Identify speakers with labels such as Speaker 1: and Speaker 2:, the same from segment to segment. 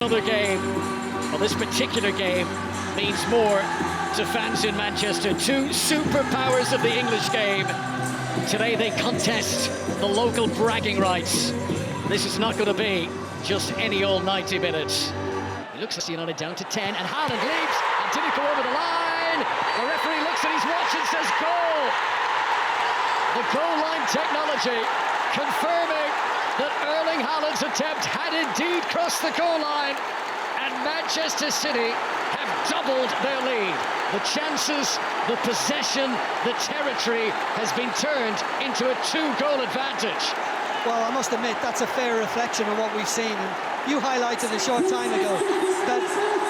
Speaker 1: Another game, well, this particular game means more to fans in Manchester. Two superpowers of the English game. Today they contest the local bragging rights. This is not going to be just any old 90 minutes. He looks at United down to 10, and Haaland leaps, and did it go over the line? The referee looks at his watch and says goal. The goal line technology confirming that Erling Haaland's attempt had indeed crossed the goal line, and Manchester City have doubled their lead. The chances, the possession, the territory has been turned into a two-goal advantage.
Speaker 2: Well, I must admit, that's a fair reflection of what we've seen. And you highlighted a short time ago that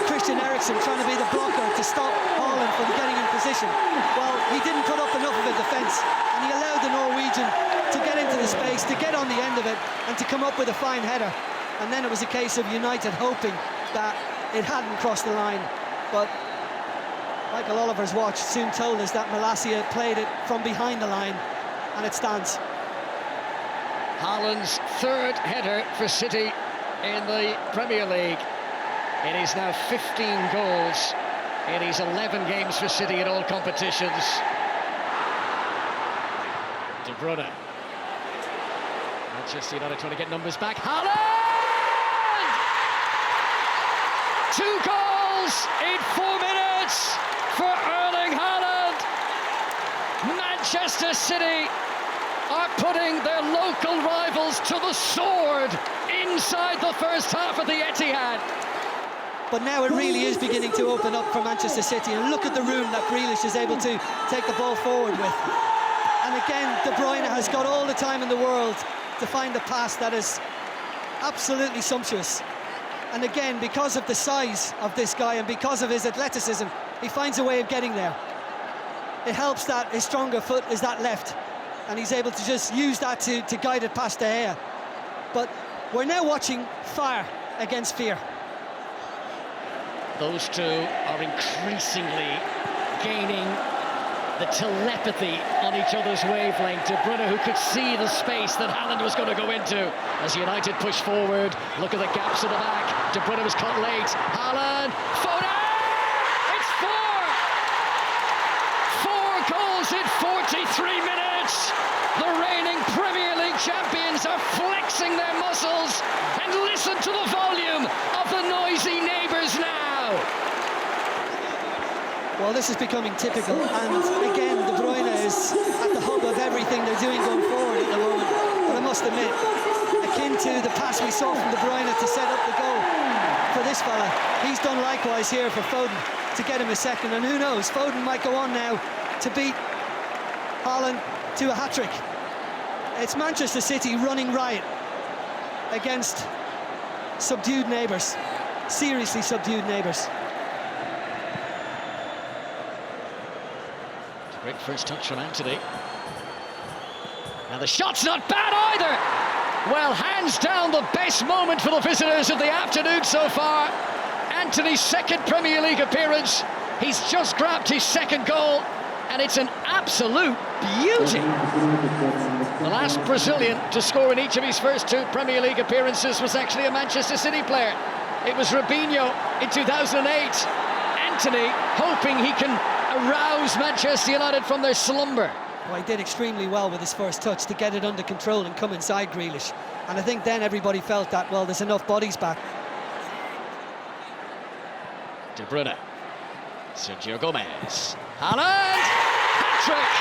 Speaker 2: Christian Eriksen trying to be the blocker to stop Haaland from getting in position. Well, he didn't put up enough of a defence, and he allowed the Norwegian to get into the space, to get on the end of it, and to come up with a fine header. And then it was a case of United hoping that it hadn't crossed the line. But Michael Oliver's watch soon told us that Malacia played it from behind the line, and it stands.
Speaker 1: Haaland's third header for City in the Premier League. It is now 15 goals. It is 11 games for City in all competitions. De Bruyne. Manchester United trying to get numbers back. Haaland! 2 goals in 4 minutes for Erling Haaland. Manchester City are putting their local rivals to the sword inside the first half of the Etihad.
Speaker 2: But now it really is beginning to open up for Manchester City, and look at the room that Grealish is able to take the ball forward with. And again, De Bruyne has got all the time in the world to find a pass that is absolutely sumptuous. And again, because of the size of this guy and because of his athleticism, he finds a way of getting there. It helps that his stronger foot is that left, and he's able to just use that to guide it past De Gea. But we're now watching fire against fear.
Speaker 1: Those two are increasingly gaining the telepathy on each other's wavelength. De Bruyne, who could see the space that Haaland was going to go into as United push forward. Look at the gaps at the back. De Bruyne was caught late. Haaland, Foden! It's 4 goals in 43 minutes. The reigning Premier League champions are flexing their muscles, and listen to the volume of the noisy neighbours now.
Speaker 2: Well, this is becoming typical, and again, De Bruyne is at the hub of everything they're doing going forward at the moment. But I must admit, akin to the pass we saw from De Bruyne to set up the goal for this fella, he's done likewise here for Foden to get him a second, and who knows, Foden might go on now to beat Haaland to a hat-trick. It's Manchester City running riot against subdued neighbours, seriously subdued neighbours.
Speaker 1: Great first touch from Anthony. Now the shot's not bad either. Well, hands down the best moment for the visitors of the afternoon so far. Anthony's second Premier League appearance. He's just grabbed his second goal, and it's an absolute beauty. The last Brazilian to score in each of his first 2 Premier League appearances was actually a Manchester City player. It was Robinho in 2008. Anthony hoping he can arouse Manchester United from their slumber.
Speaker 2: Well, he did extremely well with his first touch to get it under control and come inside Grealish. And I think then everybody felt that, well, there's enough bodies back.
Speaker 1: De Bruyne. Sergio Gomez. Haaland! Hat-trick!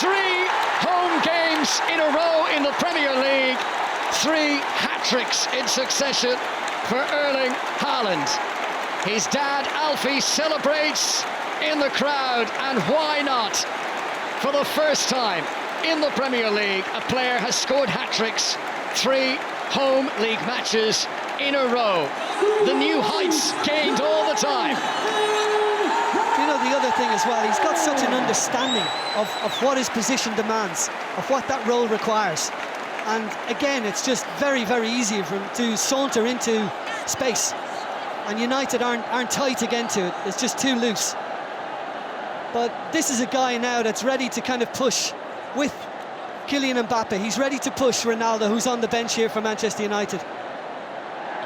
Speaker 1: 3 home games in a row in the Premier League. 3 hat-tricks in succession for Erling Haaland. His dad, Alfie, celebrates in the crowd, and why not? For the first time in the Premier League, a player has scored hat-tricks 3 home league matches in a row. The new heights gained all the time.
Speaker 2: You know, the other thing as well, he's got such an understanding of what his position demands, of what that role requires. And again, it's just very, very easy for him to saunter into space. And United aren't tight again to it, it's just too loose. But this is a guy now that's ready to kind of push with Kylian Mbappe. He's ready to push Ronaldo, who's on the bench here for Manchester United.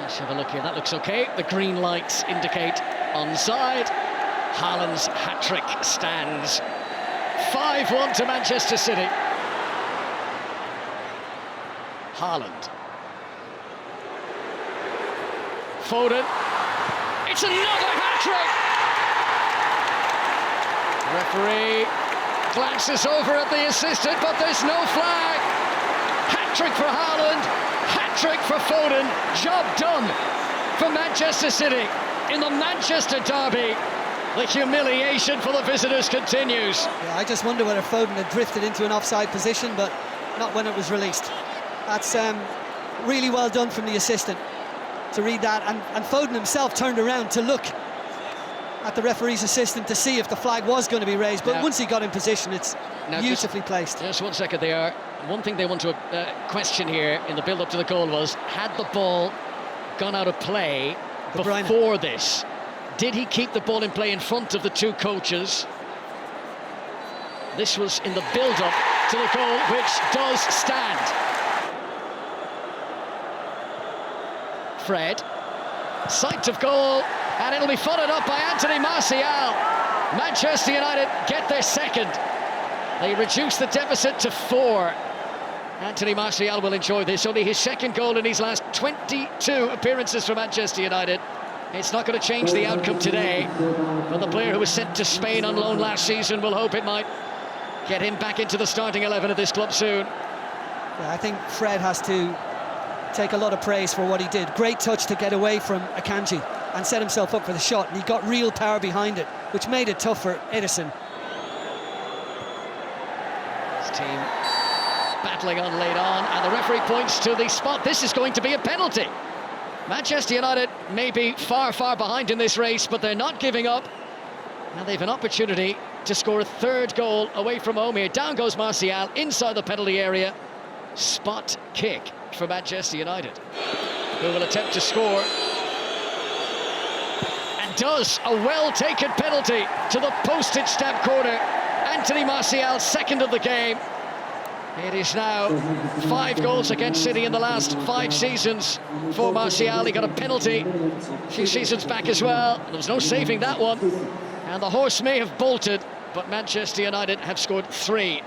Speaker 1: Let's have a look here. That looks okay. The green lights indicate onside. Haaland's hat-trick stands. 5-1 to Manchester City. Haaland. Foden. It's another hat-trick! Referee glances over at the assistant, but there's no flag. Hat-trick for Haaland, hat-trick for Foden. Job done for Manchester City in the Manchester derby. The humiliation for the visitors continues.
Speaker 2: Yeah, I just wonder whether Foden had drifted into an offside position, but not when it was released. That's really well done from the assistant to read that, and Foden himself turned around to look at the referee's assistant to see if the flag was going to be raised, but once he got in position, it's beautifully placed.
Speaker 1: Just 1 second there. One thing they want to question here in the build-up to the goal was, had the ball gone out of play before this? Did he keep the ball in play in front of the two coaches? This was in the build-up to the goal, which does stand. Fred, sight of goal, and it'll be followed up by Anthony Martial. Manchester United get their second. They reduce the deficit to 4. Anthony Martial will enjoy this. Only his second goal in his last 22 appearances for Manchester United. It's not going to change the outcome today, but the player who was sent to Spain on loan last season will hope it might get him back into the starting 11 of this club soon.
Speaker 2: Yeah, I think Fred has to take a lot of praise for what he did. Great touch to get away from Akanji and set himself up for the shot, and he got real power behind it, which made it tough for Ederson.
Speaker 1: His team battling on late on, and the referee points to the spot. This is going to be a penalty. Manchester United may be far, far behind in this race, but they're not giving up. Now they've an opportunity to score a third goal away from home here. Down goes Martial inside the penalty area. Spot kick for Manchester United, who will attempt to score. And does a well-taken penalty to the postage stamp corner. Anthony Martial, second of the game. It is now 5 goals against City in the last 5 seasons for Martial. He got a penalty a few seasons back as well. There was no saving that one. And the horse may have bolted, but Manchester United have scored 3.